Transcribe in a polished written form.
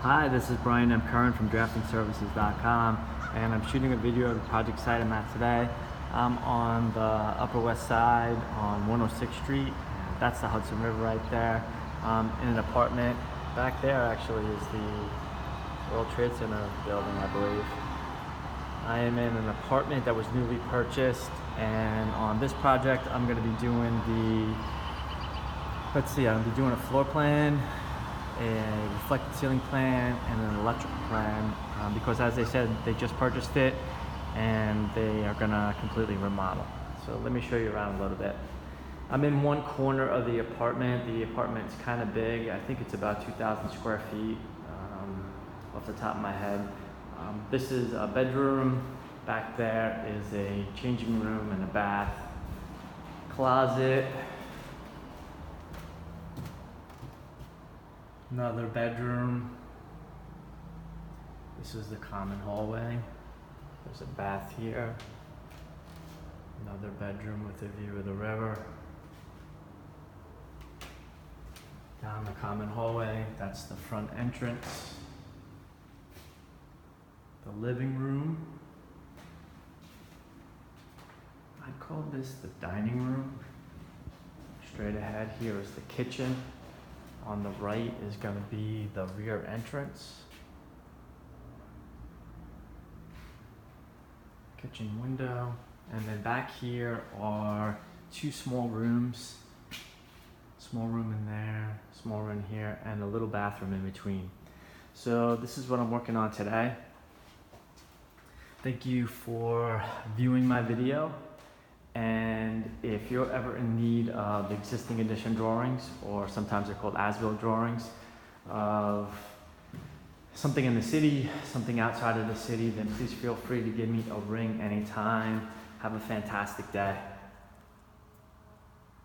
Hi, this is Brian M. Curran from draftingservices.com, and I'm shooting a video of the project site I'm at today. I'm on the Upper West Side on 106th Street. That's the Hudson River right there. In an apartment. Back there actually is the World Trade Center building, I believe. I am in an apartment that was newly purchased, and on this project I'm going to be doing I'm going to be doing a floor plan, a reflected ceiling plan, and an electrical plan, because as they said, they just purchased it and they are going to completely remodel. So let me show you around a little bit. I'm in one corner of the apartment. The apartment's kind of big. I think it's about 2,000 square feet off the top of my head. This is a bedroom. Back there is a changing room and a bath, closet, another bedroom. This is the common hallway. There's a bath here, another bedroom with a view of the river. Down the common hallway, that's the front entrance. The living room. I'd call this the dining room. Straight ahead here is the kitchen. On the right is going to be the rear entrance. Kitchen window. And then back here are two small rooms. Small room in there, small room here, and a little bathroom in between. So this is what I'm working on today. Thank you for viewing my video. And if you're ever in need of existing addition drawings, or sometimes they're called as-built drawings, of something in the city, something outside of the city, then please feel free to give me a ring anytime. Have a fantastic day.